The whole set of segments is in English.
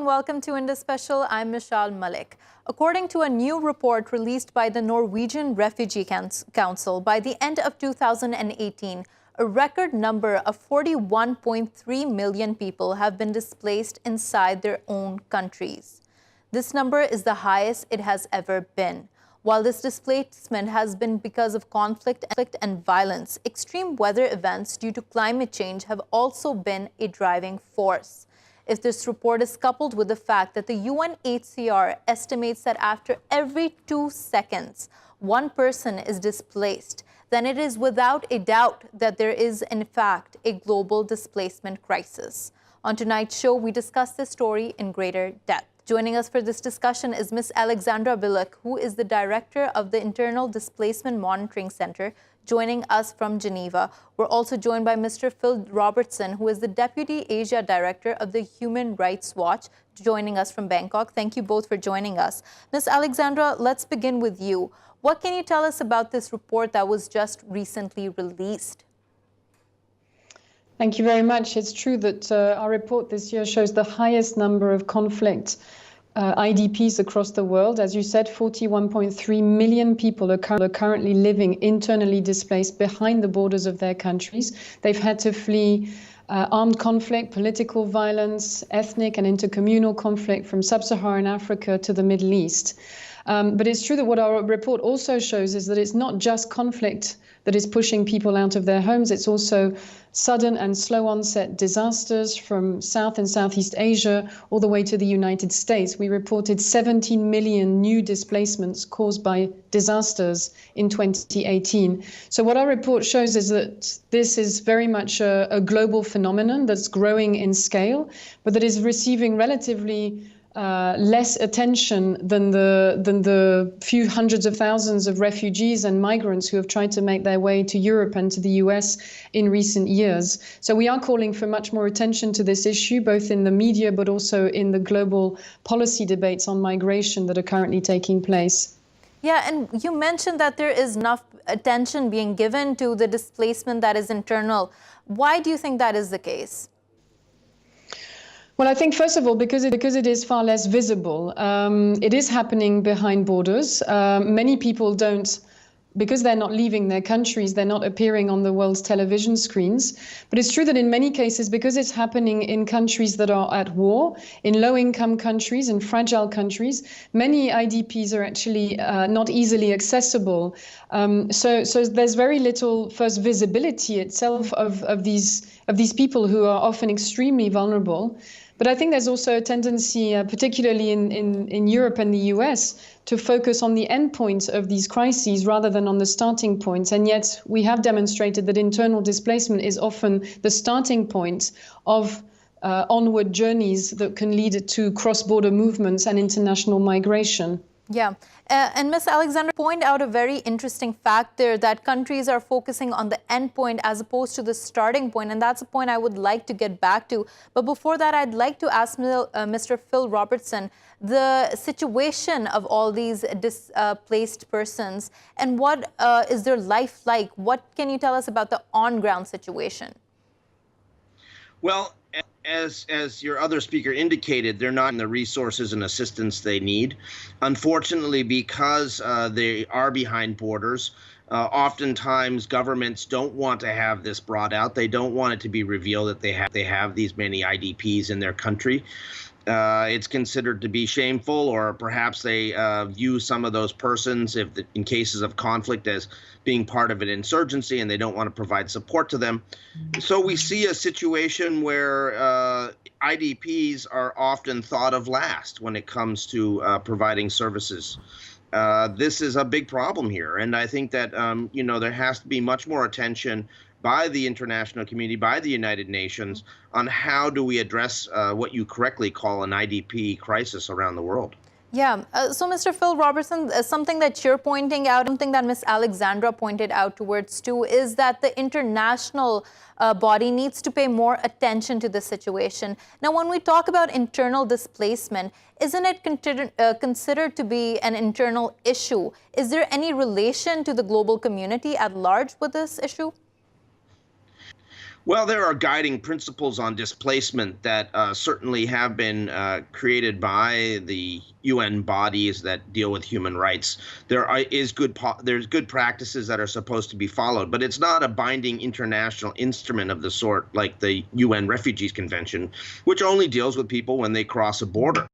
and welcome to Indus Special. I'm Michelle Malik. According to a new report released by the Norwegian Refugee Council, by the end of 2018, a record number of 41.3 million people have been displaced inside their own countries. This number is the highest it has ever been. While this displacement has been because of conflict and violence, extreme weather events due to climate change have also been a driving force. If this report is coupled with the fact that the UNHCR estimates that after every 2 seconds, one person is displaced, then it is without a doubt that there is, in fact, a global displacement crisis. On tonight's show, we discuss this story in greater depth. Joining us for this discussion is Ms. Alexandra Bilek, who is the director of the Internal Displacement Monitoring Center, joining us from Geneva. We're also joined by Mr. Phil Robertson, who is the Deputy Asia Director of the Human Rights Watch, joining us from Bangkok. Thank you both for joining us. Ms. Alexandra, let's begin with you. What can you tell us about this report that was just recently released? Thank you very much. It's true that our report this year shows the highest number of conflict IDPs across the world. As you said, 41.3 million people are currently living internally displaced behind the borders of their countries. They've had to flee armed conflict, political violence, ethnic and intercommunal conflict from sub-Saharan Africa to the Middle East. But it's true that what our report also shows is that it's not just conflict that is pushing people out of their homes. It's also sudden and slow onset disasters from South and Southeast Asia all the way to the United States. We reported 17 million new displacements caused by disasters in 2018. So what our report shows is that this is very much a global phenomenon that's growing in scale, but that is receiving relatively less attention than the few hundreds of thousands of refugees and migrants who have tried to make their way to Europe and to the US in recent years. So we are calling for much more attention to this issue, both in the media but also in the global policy debates on migration that are currently taking place. Yeah, and you mentioned that there is enough attention being given to the displacement that is internal. Why do you think that is the case? Well, I think, first of all, because it is far less visible. It is happening behind borders. Many people don't, because they're not leaving their countries, they're not appearing on the world's television screens. But it's true that in many cases, because it's happening in countries that are at war, in low-income countries, in fragile countries, many IDPs are actually not easily accessible. So there's very little, first, visibility itself of these people who are often extremely vulnerable. But I think there's also a tendency, particularly in Europe and the US, to focus on the end point of these crises rather than on the starting point. And yet we have demonstrated that internal displacement is often the starting point of onward journeys that can lead to cross-border movements and international migration. Yeah. And Ms. Alexandra, point out a very interesting fact there that countries are focusing on the end point as opposed to the starting point. And that's a point I would like to get back to. But before that, I'd like to ask Mr. Phil Robertson the situation of all these displaced persons and what is their life like? What can you tell us about the on-ground situation? Well, as your other speaker indicated, they're not in the resources and assistance they need. Unfortunately, because they are behind borders, oftentimes governments don't want to have this brought out. They don't want it to be revealed that they have these many IDPs in their country. It's considered to be shameful, or perhaps they view some of those persons, in cases of conflict, as being part of an insurgency, and they don't want to provide support to them. So we see a situation where IDPs are often thought of last when it comes to providing services. This is a big problem here, and I think that there has to be much more attention by the international community, by the United Nations, on how do we address what you correctly call an IDP crisis around the world. Yeah. So, Mr. Phil Robertson, something that you're pointing out, something that Ms. Alexandra pointed out towards too, is that the international body needs to pay more attention to the situation. Now, when we talk about internal displacement, isn't it considered to be an internal issue? Is there any relation to the global community at large with this issue? Well, there are guiding principles on displacement that certainly have been created by the UN bodies that deal with human rights. There's good practices that are supposed to be followed, but it's not a binding international instrument of the sort like the UN Refugees Convention, which only deals with people when they cross a border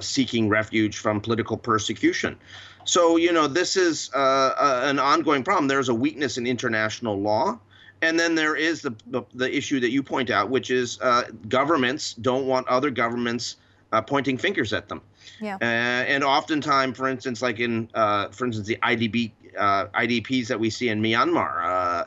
seeking refuge from political persecution. So, this is an ongoing problem. There's a weakness in international law. And then there is the issue that you point out, which is governments don't want other governments pointing fingers at them. Yeah. And oftentimes, for instance, like the IDPs that we see in Myanmar,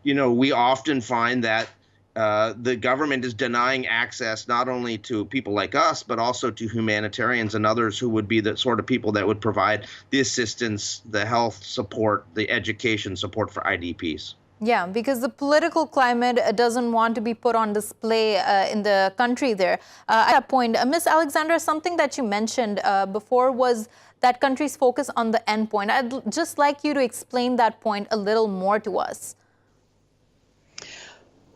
we often find that the government is denying access not only to people like us, but also to humanitarians and others who would be the sort of people that would provide the assistance, the health support, the education support for IDPs. Yeah, because the political climate doesn't want to be put on display in the country there. At that point, Ms. Alexandra, something that you mentioned before was that countries focus on the end point. I'd just like you to explain that point a little more to us.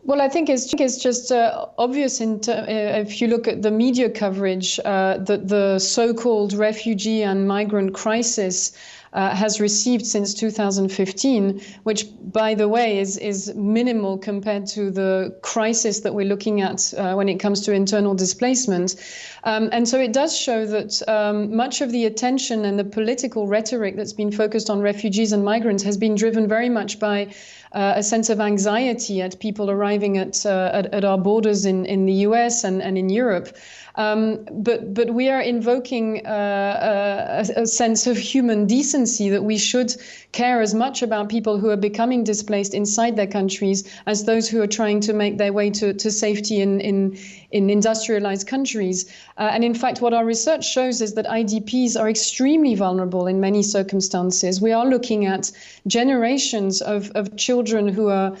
Well, I think it's just obvious if you look at the media coverage that the so-called refugee and migrant crisis has received since 2015, which, by the way, is minimal compared to the crisis that we're looking at when it comes to internal displacement. And so it does show that much of the attention and the political rhetoric that's been focused on refugees and migrants has been driven very much by a sense of anxiety at people arriving at our borders in the US and in Europe. But we are invoking a sense of human decency, that we should care as much about people who are becoming displaced inside their countries as those who are trying to make their way to safety in industrialized countries. And in fact, what our research shows is that IDPs are extremely vulnerable in many circumstances. We are looking at generations of children who are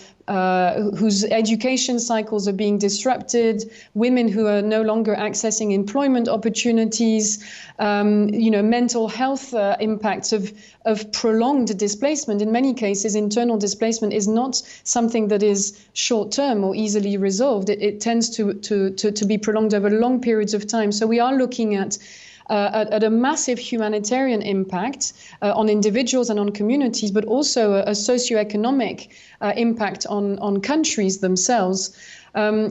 whose education cycles are being disrupted, women who are no longer accessing employment opportunities, mental health impacts of prolonged displacement. In many cases, internal displacement is not something that is short-term or easily resolved. It tends to be prolonged over long periods of time. So we are looking at a massive humanitarian impact on individuals and on communities, but also a socioeconomic impact on countries themselves.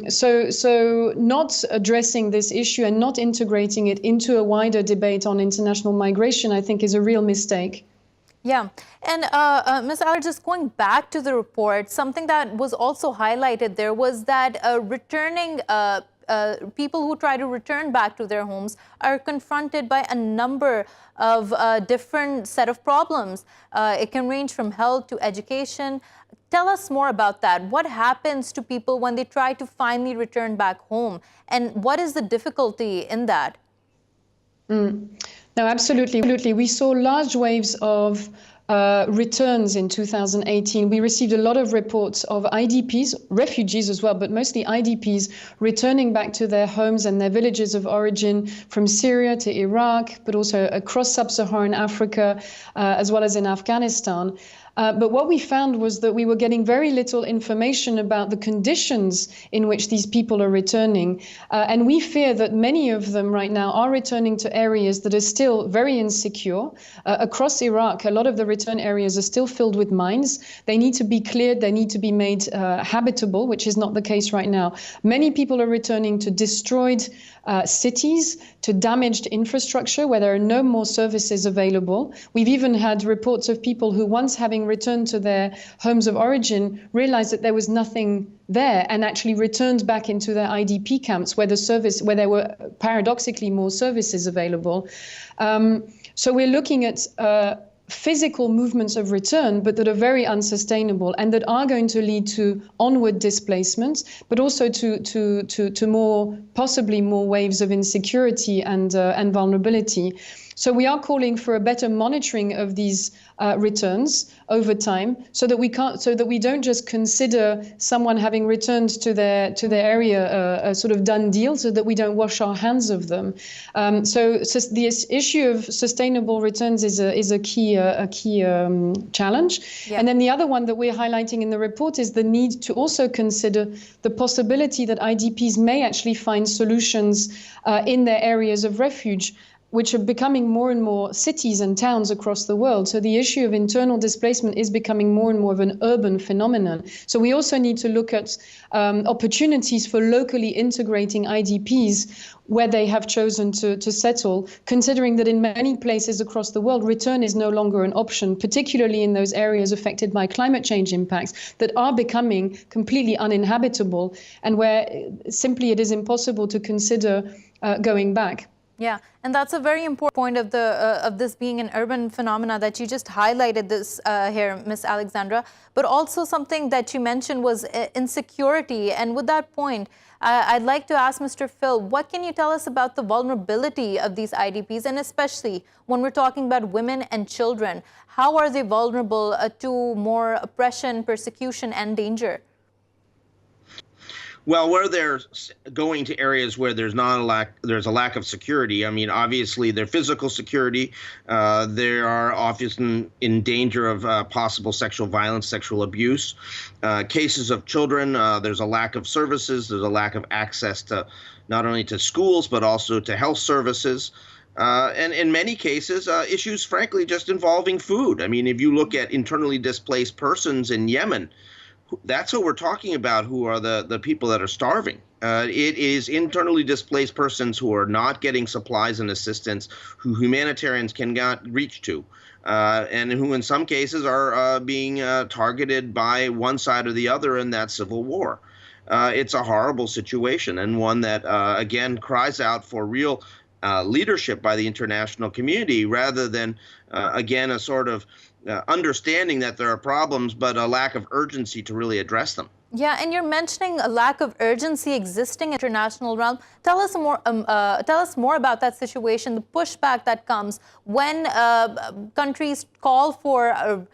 So not addressing this issue and not integrating it into a wider debate on international migration, I think, is a real mistake. Yeah. And Ms. Aller, just going back to the report, something that was also highlighted there was that returning people who try to return back to their homes are confronted by a number of different set of problems. It can range from health to education. Tell us more about that. What happens to people when they try to finally return back home? And what is the difficulty in that? No, absolutely. We saw large waves of returns in 2018. We received a lot of reports of IDPs, refugees as well, but mostly IDPs returning back to their homes and their villages of origin from Syria to Iraq, but also across sub-Saharan Africa, as well as in Afghanistan. But what we found was that we were getting very little information about the conditions in which these people are returning. And we fear that many of them right now are returning to areas that are still very insecure. Across Iraq, a lot of the return areas are still filled with mines. They need to be cleared. They need to be made habitable, which is not the case right now. Many people are returning to destroyed cities, to damaged infrastructure where there are no more services available. We've even had reports of people who, once having returned to their homes of origin, realized that there was nothing there and actually returned back into their IDP camps where there were paradoxically more services available. So we're looking at physical movements of return, but that are very unsustainable and that are going to lead to onward displacement, but also to possibly more waves of insecurity and vulnerability. So we are calling for a better monitoring of these returns over time, so that we don't just consider someone having returned to their area a sort of done deal, so that we don't wash our hands of them. So the issue of sustainable returns is a key challenge. Yeah. And then the other one that we're highlighting in the report is the need to also consider the possibility that IDPs may actually find solutions in their areas of refuge, which are becoming more and more cities and towns across the world. So the issue of internal displacement is becoming more and more of an urban phenomenon. So we also need to look at opportunities for locally integrating IDPs where they have chosen to settle, considering that in many places across the world, return is no longer an option, particularly in those areas affected by climate change impacts that are becoming completely uninhabitable, and where simply it is impossible to consider going back. Yeah, and that's a very important point of this being an urban phenomena that you just highlighted this here, Ms. Alexandra. But also something that you mentioned was insecurity. And with that point, I'd like to ask Mr. Phil, what can you tell us about the vulnerability of these IDPs, and especially when we're talking about women and children? How are they vulnerable to more oppression, persecution, and danger? Well, where they're going to areas where there's a lack of security. I mean, obviously, their physical security. They are often in danger of possible sexual violence, sexual abuse. Cases of children, there's a lack of services. There's a lack of access to not only to schools but also to health services. And in many cases, issues, frankly, just involving food. I mean, if you look at internally displaced persons in Yemen, that's what we're talking about, who are the people that are starving. It is internally displaced persons who are not getting supplies and assistance, who humanitarians cannot reach to, and who in some cases are being targeted by one side or the other in that civil war. It's a horrible situation, and one that, again, cries out for real leadership by the international community, rather than, again, a sort of understanding that there are problems, but a lack of urgency to really address them. Yeah, and you're mentioning a lack of urgency existing in the international realm. Tell us more about that situation, the pushback that comes when countries call for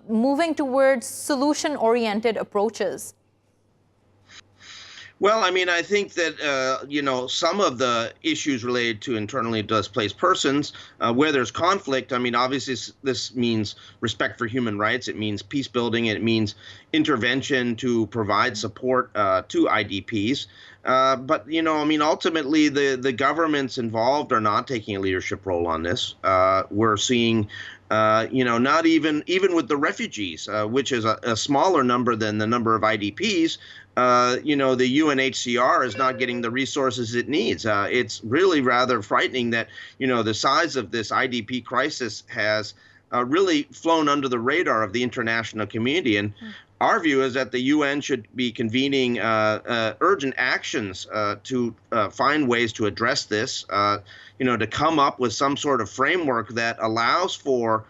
moving towards solution-oriented approaches. Well, I mean, I think that, some of the issues related to internally displaced persons, where there's conflict, I mean, obviously this means respect for human rights. It means peace building. It means intervention to provide support to IDPs. But, I mean, ultimately, the governments involved are not taking a leadership role on this. We're seeing not even with the refugees, which is a smaller number than the number of IDPs, the UNHCR is not getting the resources it needs. It's really rather frightening that, the size of this IDP crisis has really flown under the radar of the international community. And our view is that the UN should be convening urgent actions to find ways to address this, to come up with some sort of framework that allows for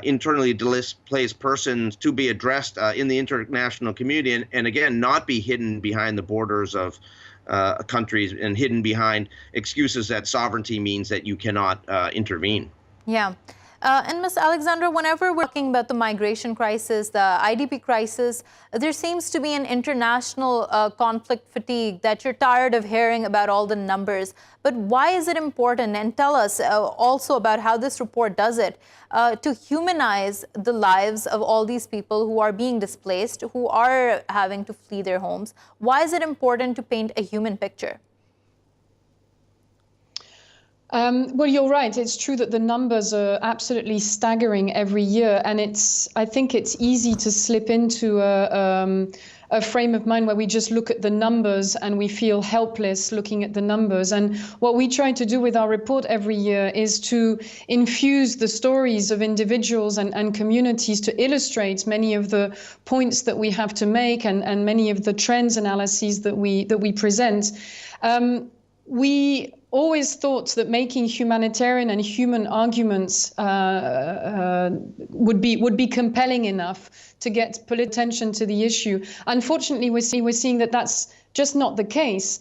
internally displaced persons to be addressed in the international community, and again, not be hidden behind the borders of countries and hidden behind excuses that sovereignty means that you cannot intervene. Yeah. And Ms. Alexandra, whenever we're talking about the migration crisis, the IDP crisis, there seems to be an international conflict fatigue, that you're tired of hearing about all the numbers. But why is it important? And tell us also about how this report does it to humanize the lives of all these people who are being displaced, who are having to flee their homes. Why is it important to paint a human picture? Well, you're right. It's true that the numbers are absolutely staggering every year. And I think it's easy to slip into a frame of mind where we just look at the numbers and we feel helpless looking at the numbers. And what we try to do with our report every year is to infuse the stories of individuals and communities to illustrate many of the points that we have to make and many of the trends analyses that we present. We always thought that making humanitarian and human arguments would be compelling enough to get political attention to the issue. Unfortunately, we're seeing that that's just not the case.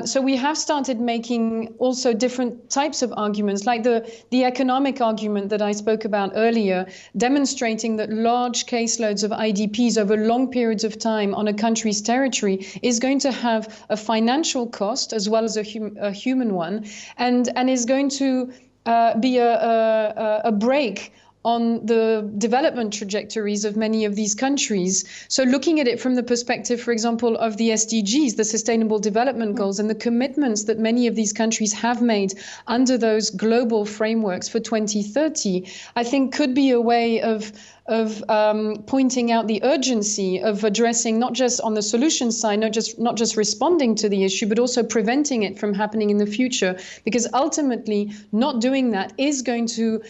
So we have started making also different types of arguments, like the economic argument that I spoke about earlier, demonstrating that large caseloads of IDPs over long periods of time on a country's territory is going to have a financial cost as well as a human one, and is going to be a break on the development trajectories of many of these countries. So looking at it from the perspective, for example, of the SDGs, the Sustainable Development Goals, and the commitments that many of these countries have made under those global frameworks for 2030, I think could be a way of pointing out the urgency of addressing, not just on the solution side, not just responding to the issue, but also preventing it from happening in the future. Because ultimately, not doing that is going to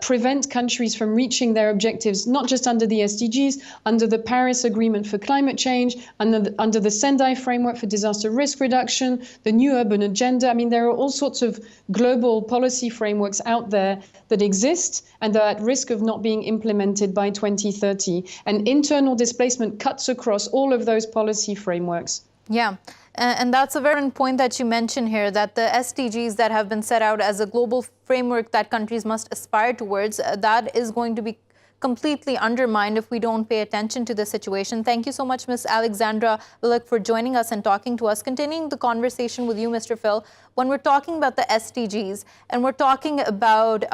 prevent countries from reaching their objectives, not just under the SDGs, under the Paris Agreement for climate change, under the Sendai framework for disaster risk reduction, the new urban agenda. I mean, there are all sorts of global policy frameworks out there that exist and are at risk of not being implemented by 2030. And internal displacement cuts across all of those policy frameworks. Yeah. And that's a very important point that you mentioned here, that the SDGs that have been set out as a global framework that countries must aspire towards, that is going to be completely undermined if we don't pay attention to the situation. Thank you so much, Ms. Alexandra Willick, for joining us and talking to us. Continuing the conversation with you, Mr. Phil, when we're talking about the SDGs and we're talking about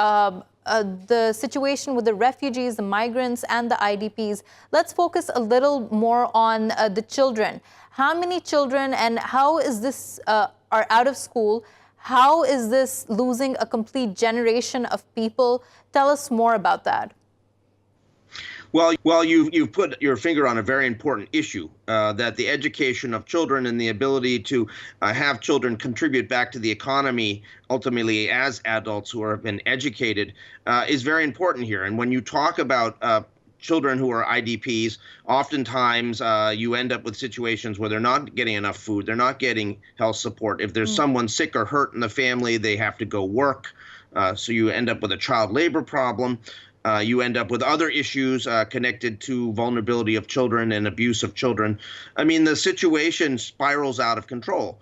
the situation with the refugees, the migrants, and the IDPs, let's focus a little more on the children. How many children and how is this are out of school? How is this losing a complete generation of people? Tell us more about that. Well, you've put your finger on a very important issue, that the education of children and the ability to have children contribute back to the economy, ultimately as adults who have been educated, is very important here. And when you talk about children who are IDPs, oftentimes you end up with situations where they're not getting enough food, they're not getting health support. If there's someone sick or hurt in the family, they have to go work. So you end up with a child labor problem. You end up with other issues connected to vulnerability of children and abuse of children. I mean, the situation spirals out of control.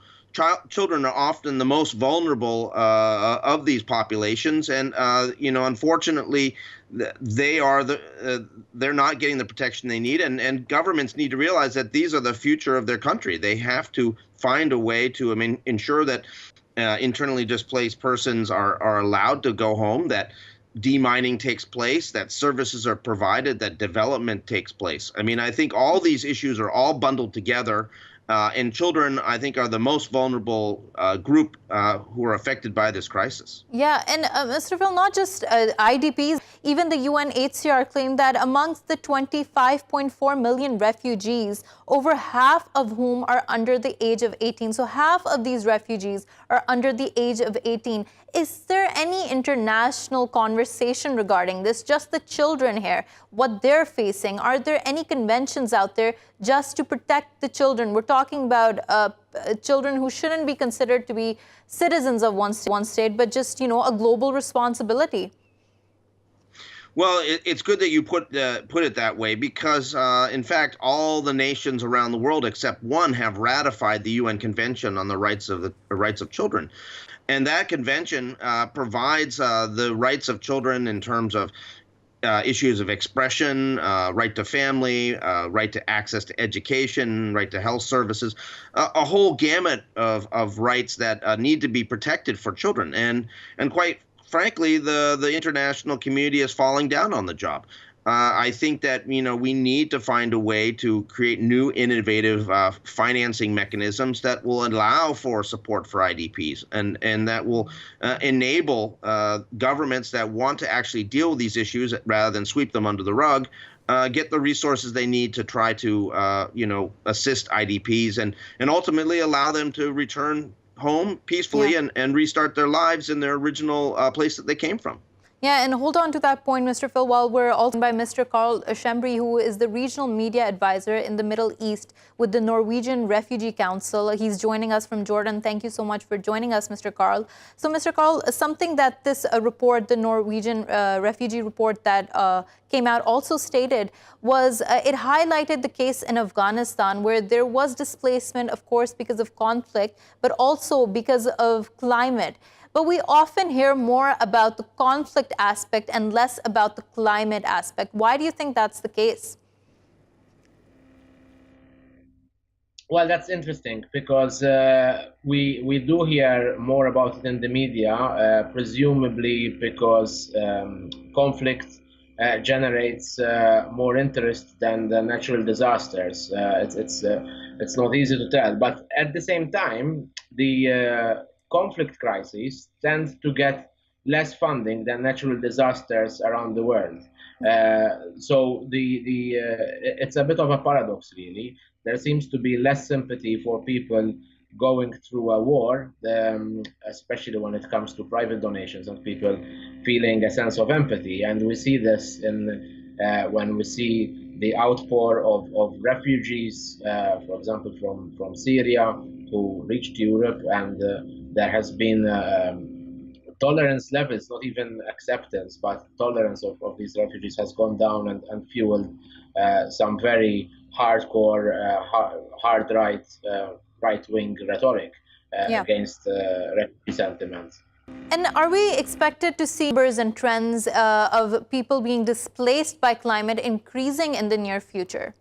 Children are often the most vulnerable of these populations, and unfortunately, they're not getting the protection they need, and governments need to realize that these are the future of their country. They have to find a way to ensure that internally displaced persons are allowed to go home, that demining takes place, that services are provided, that development takes place. I mean, I think all these issues are all bundled together, and children, I think, are the most vulnerable group who are affected by this crisis. Yeah, and Mr. Phil, not just IDPs, even the UNHCR claimed that amongst the 25.4 million refugees, over half of whom are under the age of 18. So half of these refugees are under the age of 18. Is there any international conversation regarding this? Just the children here, what they're facing? Are there any conventions out there just to protect the children? We're talking about children who shouldn't be considered to be citizens of one state, but just, a global responsibility. Well, it's good that you put it that way, because, in fact, all the nations around the world except one have ratified the UN Convention on the rights of children. And that convention provides the rights of children in terms of issues of expression, right to family, right to access to education, right to health services, a whole gamut of rights that need to be protected for children. And quite frankly, the international community is falling down on the job. I think that, we need to find a way to create new innovative financing mechanisms that will allow for support for IDPs and that will enable governments that want to actually deal with these issues rather than sweep them under the rug, get the resources they need to try to, assist IDPs and ultimately allow them to return home peacefully and restart their lives in their original place that they came from. Yeah, and hold on to that point, Mr. Phil, while we're also by Mr. Carl Schembri, who is the regional media advisor in the Middle East with the Norwegian Refugee Council. He's joining us from Jordan. Thank you so much for joining us, Mr. Carl. So, Mr. Carl, something that this report, the Norwegian refugee report that came out also stated was it highlighted the case in Afghanistan where there was displacement, of course, because of conflict, but also because of climate. But we often hear more about the conflict aspect and less about the climate aspect. Why do you think that's the case? Well, that's interesting because we do hear more about it in the media, presumably because conflict generates more interest than the natural disasters. It's not easy to tell, but at the same time, the conflict crises tend to get less funding than natural disasters around the world. So it's a bit of a paradox, really. There seems to be less sympathy for people going through a war, especially when it comes to private donations and people feeling a sense of empathy. And we see this when we see the outpour of refugees, for example, from Syria, who reached Europe, and there has been tolerance levels, not even acceptance, but tolerance of these refugees has gone down and fueled some very hardcore, hard right-wing rhetoric against refugee sentiment. And are we expected to see numbers and trends of people being displaced by climate increasing in the near future?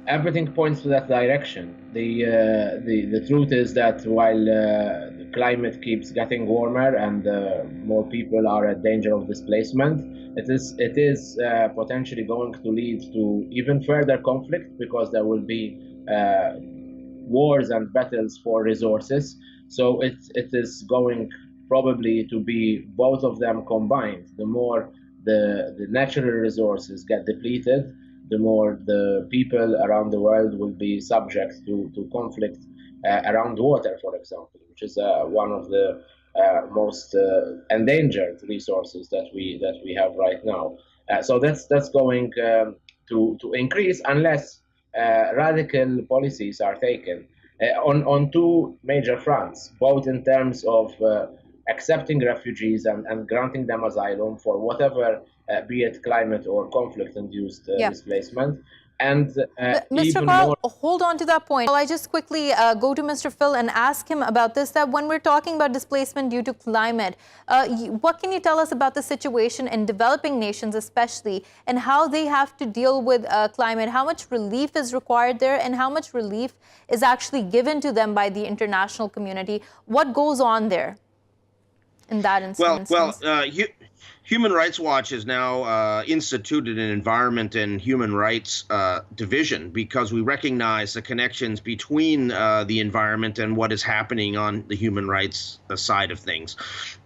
Everything points to that direction. The truth is that while the climate keeps getting warmer and more people are at danger of displacement, it is potentially going to lead to even further conflict because there will be wars and battles for resources. So it is going probably to be both of them combined. The more the natural resources get depleted, the more the people around the world will be subject to conflict around water, for example, which is one of the most endangered resources that we have right now. So that's going to increase unless radical policies are taken on two major fronts, both in terms of accepting refugees and granting them asylum for whatever, be it climate or conflict-induced displacement. And Mr. Carl, hold on to that point. Well, I just quickly go to Mr. Phil and ask him about this, that when we're talking about displacement due to climate, what can you tell us about the situation in developing nations especially, and how they have to deal with climate? How much relief is required there, and how much relief is actually given to them by the international community? What goes on there in that instance? Human Rights Watch has now instituted an Environment and Human Rights division because we recognize the connections between the environment and what is happening on the human rights side of things.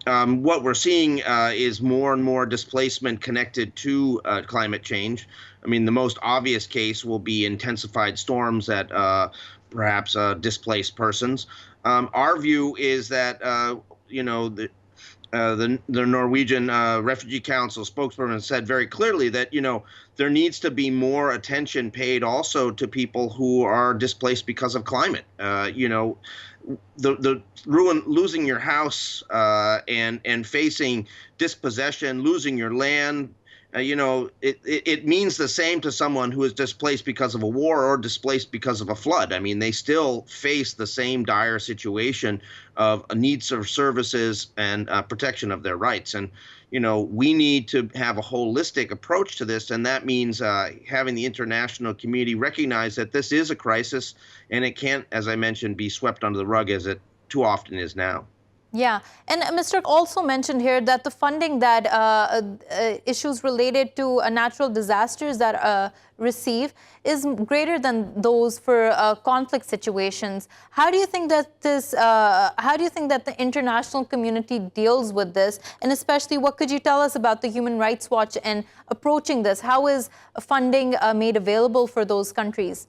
What we're seeing is more and more displacement connected to climate change. I mean, the most obvious case will be intensified storms that perhaps displace persons. Our view is that, the Norwegian Refugee Council spokesperson said very clearly that, there needs to be more attention paid also to people who are displaced because of climate. The losing your house and facing dispossession, losing your land, it means the same to someone who is displaced because of a war or displaced because of a flood. I mean, they still face the same dire situation of needs for services and protection of their rights. And, we need to have a holistic approach to this. And that means having the international community recognize that this is a crisis and it can't, as I mentioned, be swept under the rug as it too often is now. Yeah, and Mr. also mentioned here that the funding that issues related to natural disasters that receive is greater than those for conflict situations. How do you think that the international community deals with this? And especially, what could you tell us about the Human Rights Watch and approaching this? How is funding made available for those countries?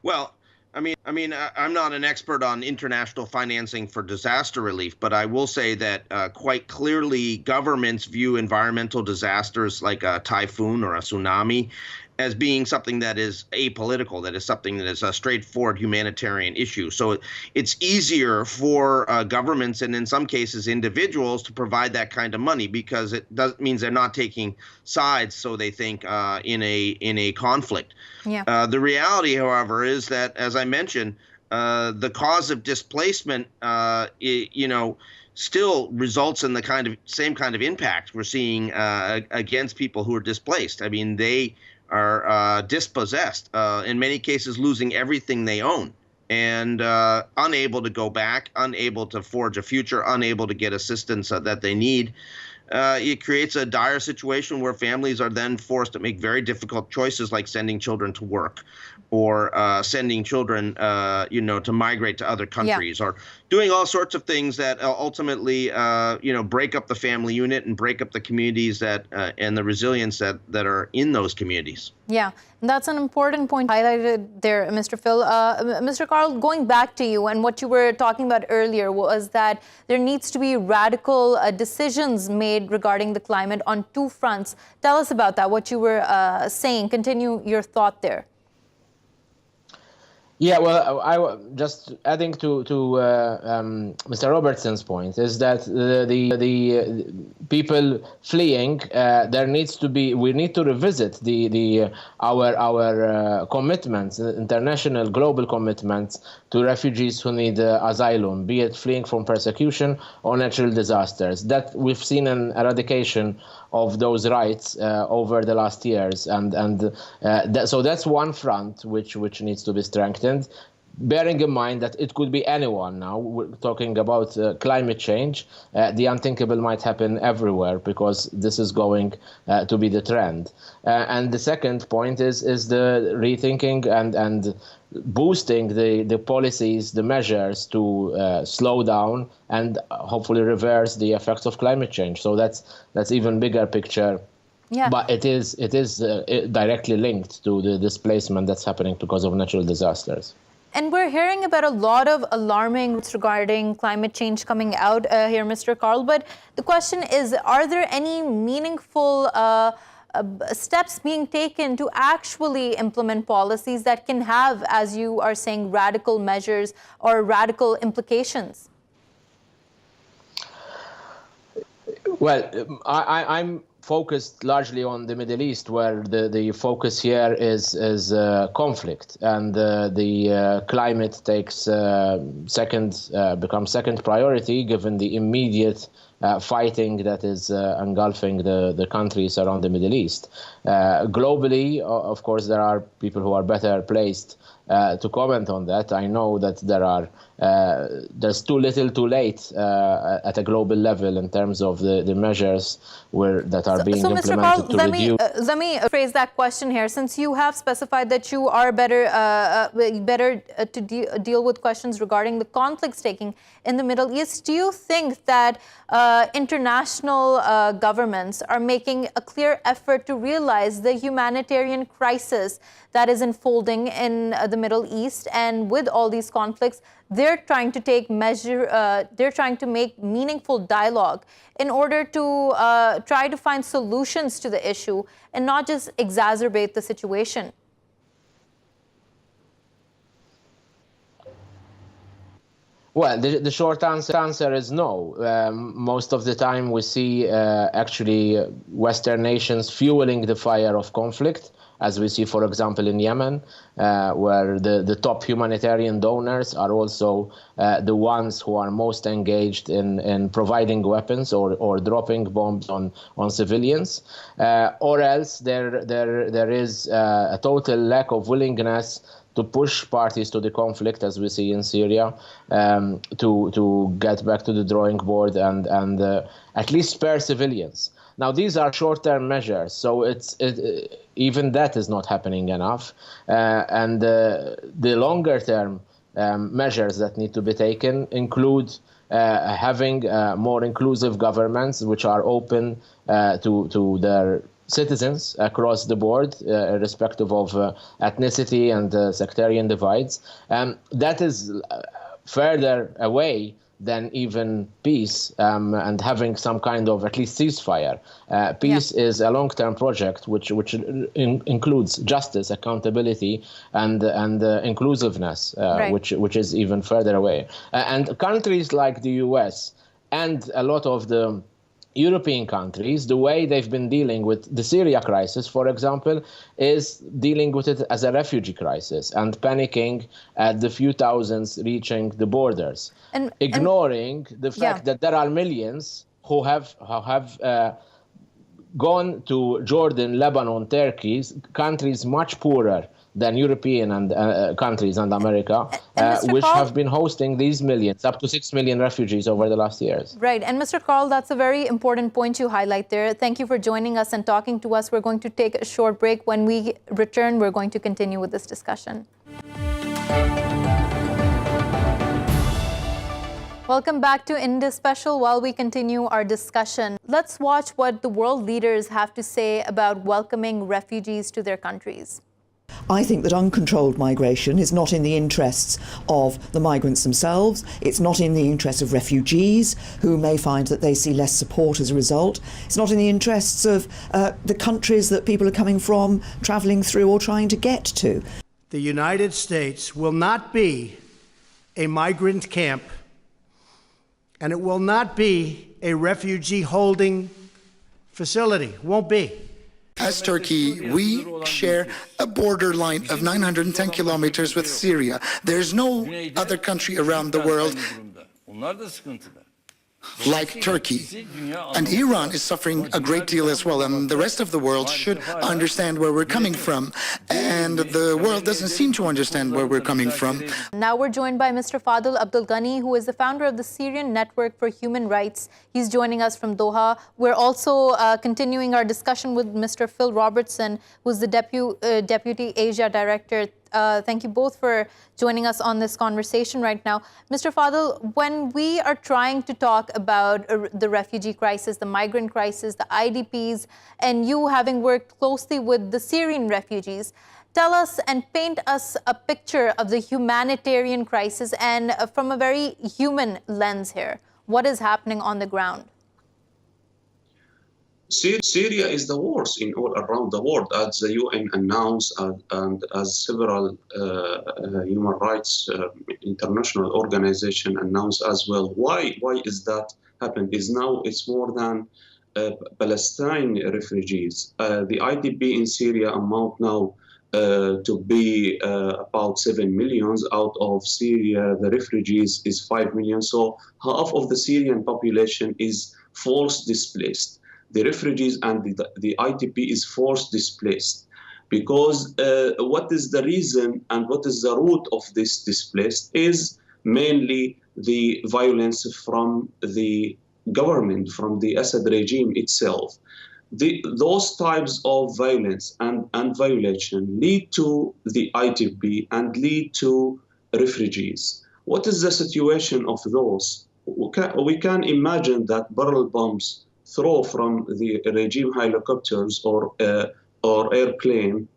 Well, I'm not an expert on international financing for disaster relief, but I will say that quite clearly governments view environmental disasters like a typhoon or a tsunami as being something that is apolitical, that is something that is a straightforward humanitarian issue. So it's easier for governments and in some cases individuals to provide that kind of money because it means they're not taking sides, so they think, in a conflict. Yeah. The reality, however, is that, as I mentioned, the cause of displacement, still results in the same kind of impact we're seeing against people who are displaced. I mean, they are dispossessed, in many cases losing everything they own, and unable to go back, unable to forge a future, unable to get assistance that they need. It creates a dire situation where families are then forced to make very difficult choices, like sending children to work or sending children, to migrate to other countries, or doing all sorts of things that ultimately, break up the family unit and break up the communities and the resilience that are in those communities. Yeah, and that's an important point highlighted there, Mr. Phil. Mr. Carl, going back to you, and what you were talking about earlier was that there needs to be radical decisions made regarding the climate on two fronts. Tell us about that, what you were saying. Continue your thought there. Yeah, well, I just adding to Mr. Robertson's point is that the people fleeing, we need to revisit our commitments, international global commitments to refugees who need asylum, be it fleeing from persecution or natural disasters. That we've seen an eradication of those rights over the last years, so that's one front which needs to be strengthened, bearing in mind that it could be anyone. Now we're talking about climate change. The unthinkable might happen everywhere because this is going to be the trend. And the second point is the rethinking and boosting the policies, the measures to slow down and hopefully reverse the effects of climate change. So that's even bigger picture. Yeah. But it is directly linked to the displacement that's happening because of natural disasters. And we're hearing about a lot of alarming regarding climate change coming out here, Mr. Carl. But the question is, are there any meaningful steps being taken to actually implement policies that can have, as you are saying, radical measures or radical implications? Well, I'm focused largely on the Middle East, where the focus here is conflict, and the climate takes becomes second priority given the immediate fighting that is engulfing the countries around the Middle East. Globally, of course, there are people who are better placed to comment on that. I know that there's too little too late at a global level in terms of the measures that are being implemented. Mr. Carl, let me phrase that question here. Since you have specified that you are better to deal with questions regarding the conflicts taking in the Middle East, do you think that international governments are making a clear effort to realize the humanitarian crisis that is unfolding in the Middle East, and with all these conflicts, they're trying to they're trying to make meaningful dialogue in order to try to find solutions to the issue and not just exacerbate the situation? Well, the short answer is no. Most of the time we see actually Western nations fueling the fire of conflict, as we see, for example, in Yemen, where the top humanitarian donors are also the ones who are most engaged in providing weapons or dropping bombs on civilians. Or else there is a total lack of willingness to push parties to the conflict, as we see in Syria, to get back to the drawing board and at least spare civilians. Now, these are short-term measures, so even that is not happening enough. And the longer-term measures that need to be taken include having more inclusive governments which are open to their citizens across the board, irrespective of ethnicity and sectarian divides. That is further away than even peace and having some kind of at least ceasefire. Peace is a long-term project which includes justice, accountability, and inclusiveness, which is even further away. And countries like the US and a lot of the European countries, the way they've been dealing with the Syria crisis, for example, is dealing with it as a refugee crisis and panicking at the few thousands reaching the borders, ignoring the fact that there are millions who have gone to Jordan, Lebanon, Turkey, countries much poorer than European and countries and America, which have been hosting these millions, up to 6 million refugees over the last years. Right. And Mr. Carl, that's a very important point you highlight there. Thank you for joining us and talking to us. We're going to take a short break. When we return, we're going to continue with this discussion. Welcome back to Indus Special. While we continue our discussion, let's watch what the world leaders have to say about welcoming refugees to their countries. I think that uncontrolled migration is not in the interests of the migrants themselves. It's not in the interests of refugees, who may find that they see less support as a result. It's not in the interests of the countries that people are coming from, travelling through or trying to get to. The United States will not be a migrant camp, and it will not be a refugee holding facility. Won't be. As Turkey, we share a borderline of 910 kilometers with Syria. There's no other country around the world like Turkey. And Iran is suffering a great deal as well. And the rest of the world should understand where we're coming from. And the world doesn't seem to understand where we're coming from. Now we're joined by Mr. Fadel Abdul Ghany, who is the founder of the Syrian Network for Human Rights. He's joining us from Doha. We're also continuing our discussion with Mr. Phil Robertson, who's the Deputy Asia Director. Thank you both for joining us on this conversation right now. Mr. Fadel, when we are trying to talk about the refugee crisis, the migrant crisis, the IDPs, and you having worked closely with the Syrian refugees, tell us and paint us a picture of the humanitarian crisis and from a very human lens here. What is happening on the ground? Syria is the worst in all around the world, as the UN announced and as several human rights international organizations announced as well. Why is that happened? It's more than Palestine refugees. The IDP in Syria amount now to be about 7 million. Out of Syria, the refugees is 5 million. So half of the Syrian population is forced displaced. The refugees and the IDP is forced displaced, because what is the reason and what is the root of this displaced is mainly the violence from the government, from the Assad regime itself. Those types of violence and violation lead to the IDP and lead to refugees. What is the situation of those? We can imagine that barrel bombs throw from the regime helicopters or airplane,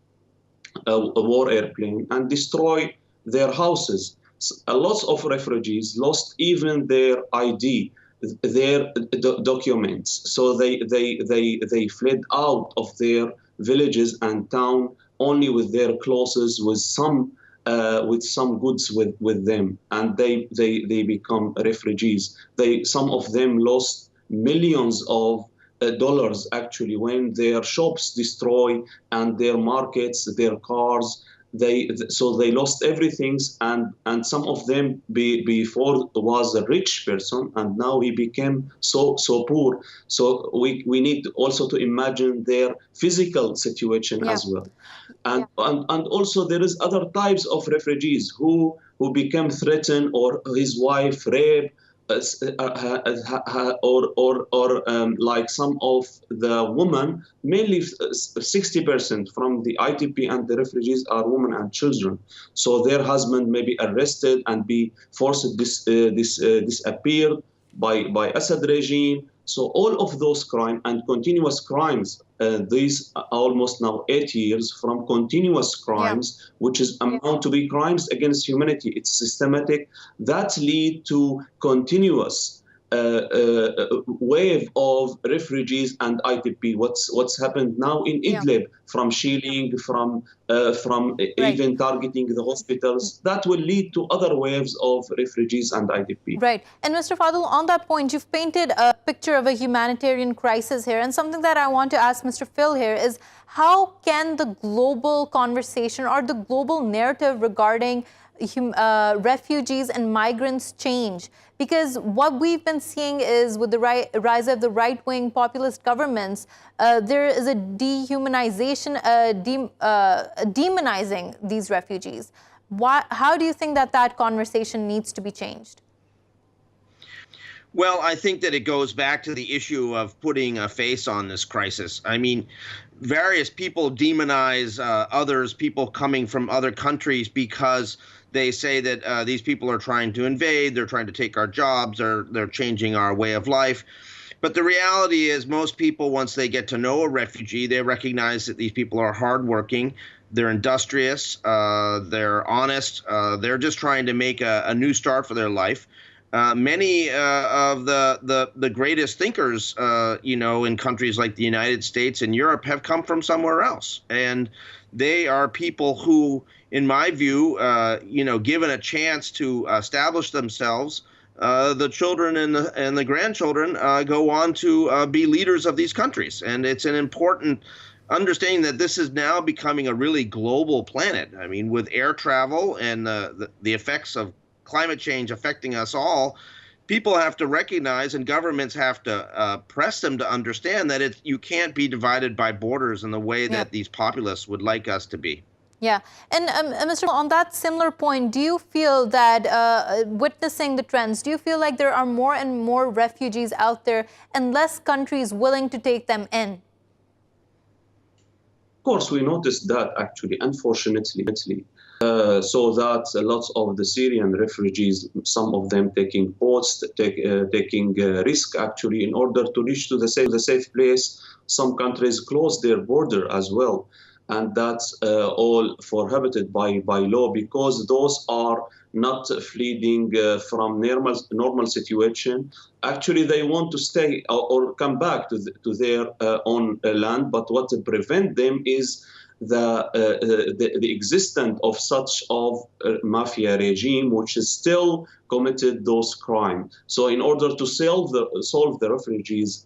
a war airplane, and destroy their houses. A lot of refugees lost even their ID, their documents. So they fled out of their villages and town only with their clothes, with some goods with them, and they become refugees. Some of them lost millions of dollars actually when their shops destroy and their markets, their cars. So they lost everything, and some of them before was a rich person and now he became so poor. So we need also to imagine their physical situation as well. And also there is other types of refugees who became threatened or his wife raped, or like some of the women, mainly 60% from the IDP and the refugees are women and children. So their husband may be arrested and be forced disappeared by Assad regime. So all of those crimes and continuous crimes, these are almost now 8 years from continuous crimes, which is amount to be crimes against humanity. It's systematic. That lead to continuous wave of refugees and IDP. What's happened now in Idlib, from shelling, from even targeting the hospitals, that will lead to other waves of refugees and IDP. Right. And Mr. Fadel, on that point, you've painted a picture of a humanitarian crisis here. And something that I want to ask Mr. Phil here is, how can the global conversation or the global narrative regarding refugees and migrants change? Because what we've been seeing is, with the rise of the right-wing populist governments, there is a dehumanization, demonizing these refugees. How do you think that conversation needs to be changed? Well, I think that it goes back to the issue of putting a face on this crisis. I mean, various people demonize others, people coming from other countries, because they say that these people are trying to invade, they're trying to take our jobs, or they're changing our way of life. But the reality is, most people, once they get to know a refugee, they recognize that these people are hardworking, they're industrious, they're honest, they're just trying to make a new start for their life. Many of the greatest thinkers, in countries like the United States and Europe have come from somewhere else. And they are people who, in my view, given a chance to establish themselves, the children and the grandchildren go on to be leaders of these countries. And it's an important understanding that this is now becoming a really global planet. I mean, with air travel and the effects of climate change affecting us all, people have to recognize, and governments have to press them to understand, that you can't be divided by borders in the way that these populists would like us to be. Yeah. And Mr. on that similar point, do you feel that, witnessing the trends, do you feel like there are more and more refugees out there and less countries willing to take them in? Of course, we noticed that, actually, unfortunately. So that lots of the Syrian refugees, some of them taking boats, taking risk, actually, in order to reach to the safe place. Some countries close their border as well. And that's all prohibited by law, because those are not fleeing from normal situation. Actually, they want to stay or come back to their own land. But what prevents them is the existence of such of mafia regime, which is still committed those crimes. So in order to solve the refugees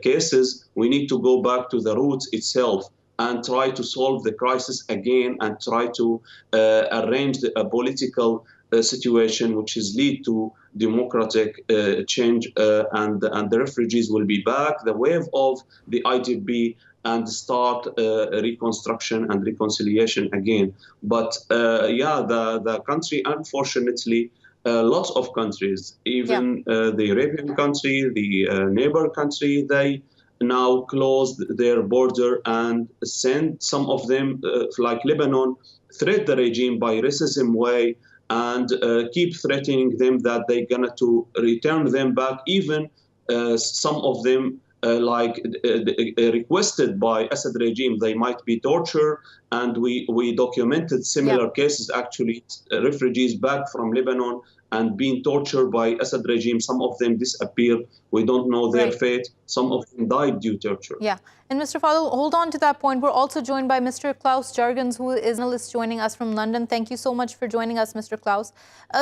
cases, we need to go back to the roots itself and try to solve the crisis again, and try to arrange a political situation which is lead to democratic change, and the refugees will be back, the wave of the IDP, and start reconstruction and reconciliation again. But the country, unfortunately, lots of countries, even the Arabian country, the neighbor country, they now closed their border and send some of them, like Lebanon, threat the regime by racism way, and keep threatening them that they're going to return them back. Even some of them, requested by Assad regime, they might be tortured. And we documented similar cases, actually, refugees back from Lebanon and being tortured by Assad regime. Some of them disappeared. We don't know their fate. Some of them died due to torture. Yeah. And Mr. Fadel, hold on to that point. We're also joined by Mr. Klaus Jurgens, who is an analyst joining us from London. Thank you so much for joining us, Mr. Klaus.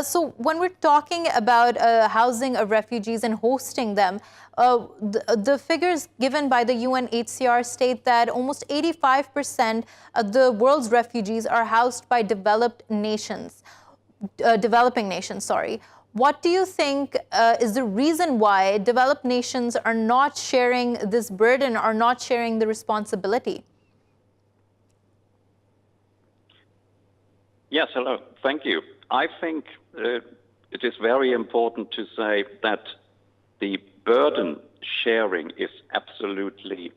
So when we're talking about housing of refugees and hosting them, the figures given by the UNHCR state that almost 85% of the world's refugees are housed by developing nations. What do you think is the reason why developed nations are not sharing this burden, are not sharing the responsibility? Yes, hello. Thank you. I think it is very important to say that the burden sharing is absolutely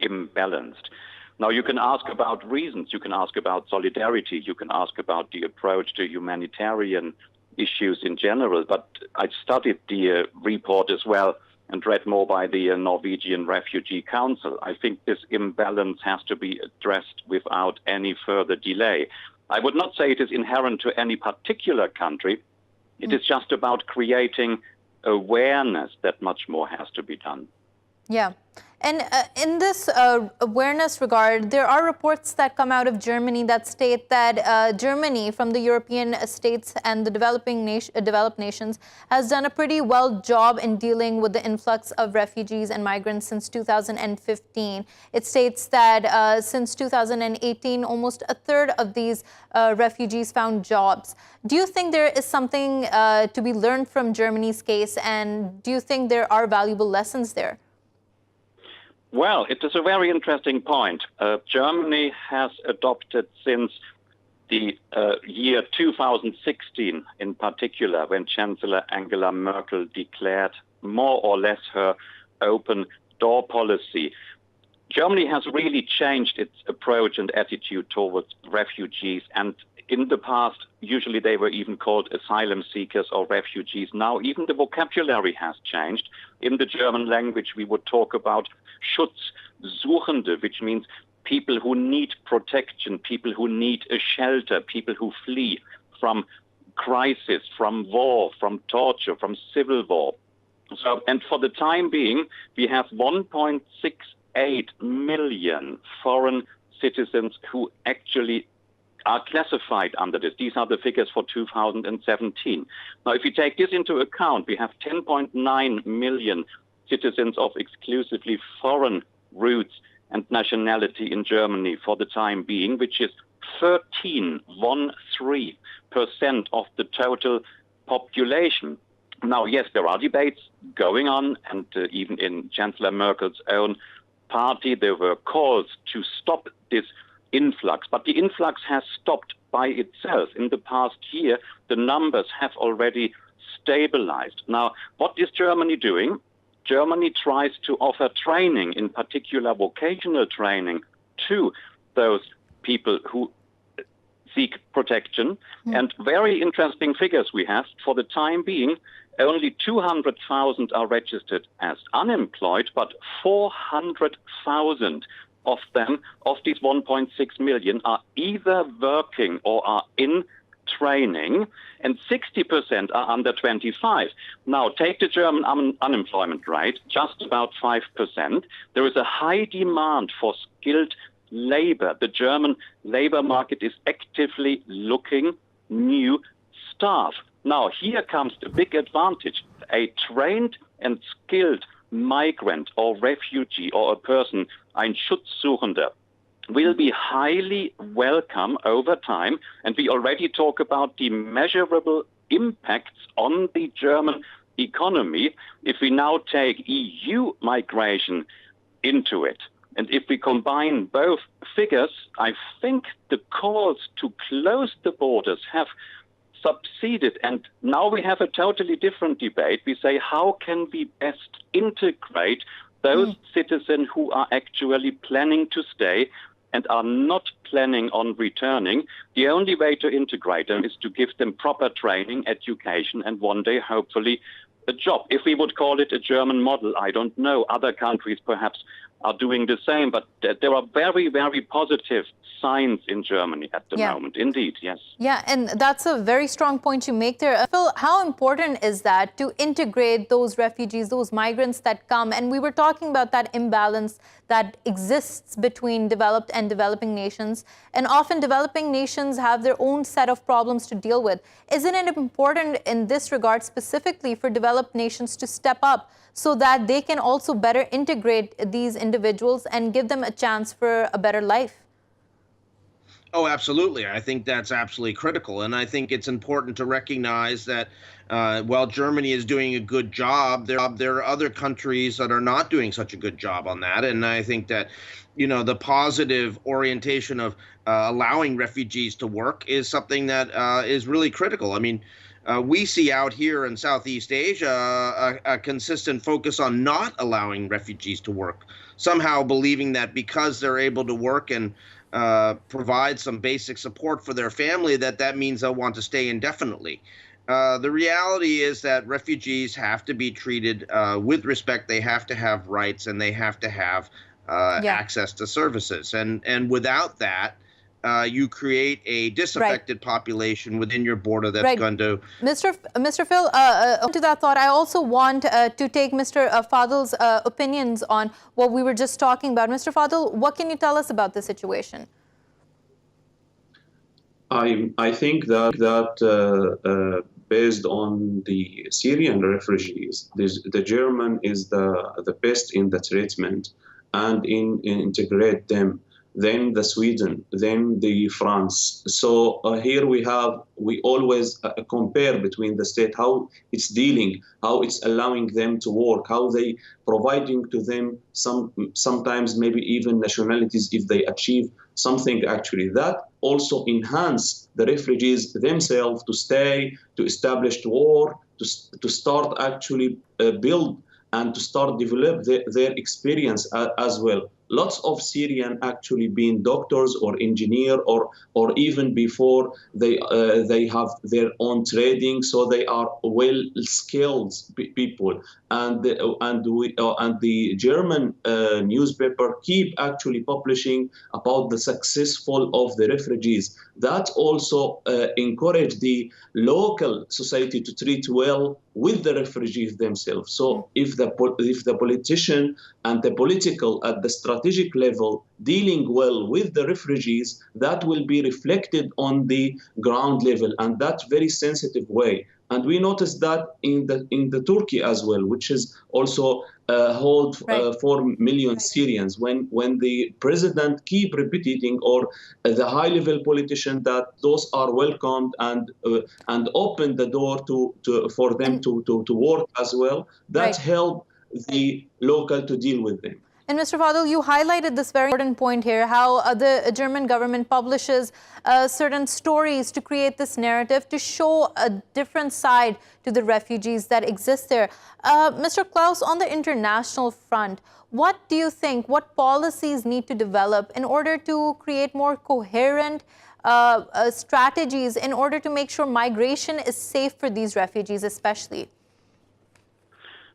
imbalanced. Now, you can ask about reasons, you can ask about solidarity, you can ask about the approach to humanitarian issues in general, but I studied the report as well, and read more by the Norwegian Refugee Council. I think this imbalance has to be addressed without any further delay. I would not say it is inherent to any particular country. It is just about creating awareness that much more has to be done. Yeah. And in this awareness regard, there are reports that come out of Germany that state that Germany, from the European states and the developed nations, has done a pretty well job in dealing with the influx of refugees and migrants since 2015. It states that since 2018, almost a third of these refugees found jobs. Do you think there is something to be learned from Germany's case, and do you think there are valuable lessons there? Well, it is a very interesting point. Germany has adopted since the year 2016, in particular, when Chancellor Angela Merkel declared more or less her open door policy. Germany has really changed its approach and attitude towards refugees. And in the past, usually they were even called asylum seekers or refugees. Now, even the vocabulary has changed. In the German language, we would talk about Schutzsuchende, which means people who need protection, people who need a shelter, people who flee from crisis, from war, from torture, from civil war. So, and for the time being, we have 1.68 million foreign citizens who actually are classified under this. These are the figures for 2017. Now, if you take this into account, we have 10.9 million citizens of exclusively foreign roots and nationality in Germany for the time being, which is 13% of the total population. Now, yes, there are debates going on, and even in Chancellor Merkel's own party, there were calls to stop this influx. But the influx has stopped by itself. In the past year, the numbers have already stabilized. Now, what is Germany doing? Germany tries to offer training, in particular vocational training, to those people who seek protection. And very interesting figures we have. For the time being, only 200,000 are registered as unemployed, but 400,000 of them, of these 1.6 million, are either working or are in training, and 60% are under 25. Now, take the German unemployment rate, just about 5%. There is a high demand for skilled labor. The German labor market is actively looking new staff. Now, here comes the big advantage. A trained and skilled migrant or refugee or a person, ein Schutzsuchender, will be highly welcome over time. And we already talk about the measurable impacts on the German economy if we now take EU migration into it. And if we combine both figures, I think the calls to close the borders have succeeded. And now we have a totally different debate. We say, how can we best integrate those citizens who are actually planning to stay and are not planning on returning? The only way to integrate them is to give them proper training, education, and one day, hopefully, a job. If we would call it a German model, I don't know. Other countries perhaps are doing the same, but there are very, very positive signs in Germany at the moment. Indeed, yes. Yeah, and that's a very strong point you make there. Phil, how important is that to integrate those refugees, those migrants that come? And we were talking about that imbalance that exists between developed and developing nations. And often developing nations have their own set of problems to deal with. Isn't it important in this regard specifically for developed nations to step up so that they can also better integrate these individuals and give them a chance for a better life? Oh, absolutely. I think that's absolutely critical. And I think it's important to recognize that while Germany is doing a good job, there are other countries that are not doing such a good job on that. And I think that, you know, the positive orientation of allowing refugees to work is something that is really critical. I mean, we see out here in Southeast Asia a consistent focus on not allowing refugees to work, somehow believing that because they're able to work and provide some basic support for their family, that means they'll want to stay indefinitely. The reality is that refugees have to be treated with respect. They have to have rights, and they have to have access to services. And without that, you create a disaffected population within your border that's going to... Mr. Phil, to that thought, I also want to take Mr. Fadil's opinions on what we were just talking about. Mr. Fadil, what can you tell us about the situation? I think that based on the Syrian refugees, the German is the best in the treatment and in integrate them, then the Sweden, then the France. So here we always compare between the state, how it's dealing, how it's allowing them to work, how they providing to them sometimes maybe even nationalities if they achieve something actually. That also enhance the refugees themselves to stay, to establish war, to start actually build and to start develop their experience as well. Lots of Syrian actually being doctors or engineer or even before they have their own trading, so they are well skilled people. And the German newspaper keep actually publishing about the successful of the refugees. That also encourage the local society to treat well with the refugees themselves. So if the politician and the political at the strategic level dealing well with the refugees, that will be reflected on the ground level, and that very sensitive way. And we noticed that in the Turkey as well, which is also hold 4 million Syrians. When the president keep repeating, or the high-level politician, that those are welcomed and open the door for them to work as well, that help the local to deal with them. And Mr. Fadil, you highlighted this very important point here, how the German government publishes certain stories to create this narrative, to show a different side to the refugees that exist there. Mr. Klaus, on the international front, what do you think, what policies need to develop in order to create more coherent strategies in order to make sure migration is safe for these refugees especially?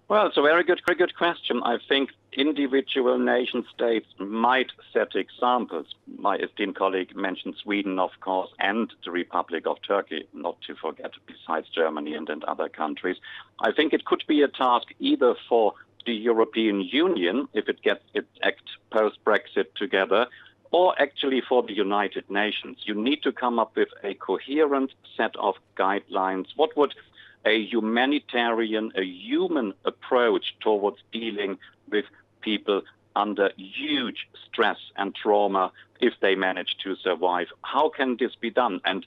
Well, it's a very good question. I think individual nation states might set examples. My esteemed colleague mentioned Sweden, of course, and the Republic of Turkey, not to forget, besides Germany and other countries. I think it could be a task either for the European Union, if it gets its act post-Brexit together, or actually for the United Nations. You need to come up with a coherent set of guidelines. What would a humanitarian, a human approach towards dealing with people under huge stress and trauma if they manage to survive? How can this be done? And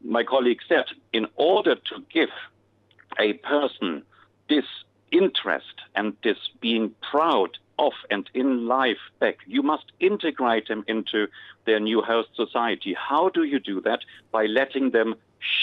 my colleague said, in order to give a person this interest and this being proud of and in life back, you must integrate them into their new host society. How do you do that? By letting them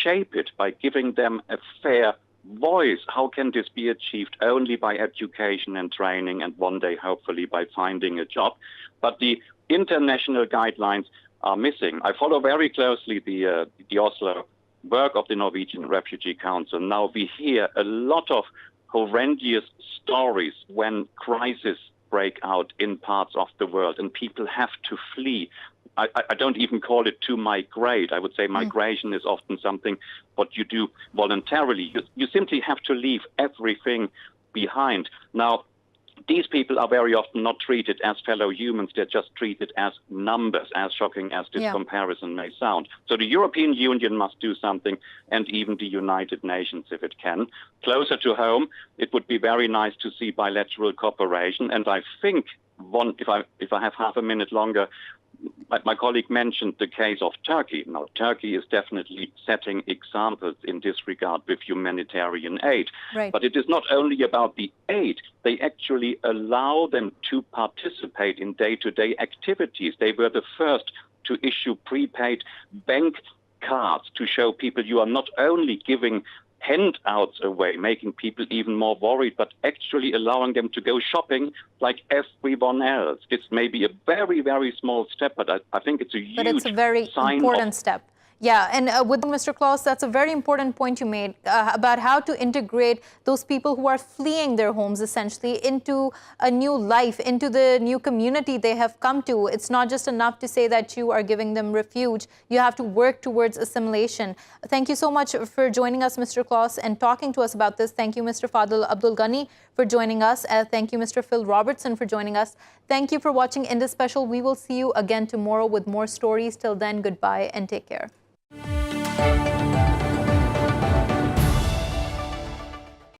shape it, by giving them a fair voice. How can this be achieved? Only by education and training, and one day hopefully by finding a job. But the international guidelines are missing. I follow very closely the Oslo work of the Norwegian Refugee Council. Now we hear a lot of horrendous stories when crises break out in parts of the world and people have to flee. I don't even call it to migrate. I would say migration is often something what you do voluntarily. You simply have to leave everything behind. Now, these people are very often not treated as fellow humans. They're just treated as numbers, as shocking as this comparison may sound. So the European Union must do something, and even the United Nations, if it can. Closer to home, it would be very nice to see bilateral cooperation. And I think, if I have half a minute longer, my colleague mentioned the case of Turkey. Now, Turkey is definitely setting examples in this regard with humanitarian aid. Right. But it is not only about the aid. They actually allow them to participate in day-to-day activities. They were the first to issue prepaid bank cards to show people you are not only giving handouts away, making people even more worried, but actually allowing them to go shopping like everyone else. This may be a very, very small step, but I think it's a huge But it's a very important step. Yeah, and with Mr. Klaus, that's a very important point you made about how to integrate those people who are fleeing their homes essentially into a new life, into the new community they have come to. It's not just enough to say that you are giving them refuge. You have to work towards assimilation. Thank you so much for joining us, Mr. Klaus, and talking to us about this. Thank you, Mr. Fadel Abdul Ghany, for joining us. Thank you, Mr. Phil Robertson, for joining us. Thank you for watching Indus Special. We will see you again tomorrow with more stories. Till then, goodbye and take care.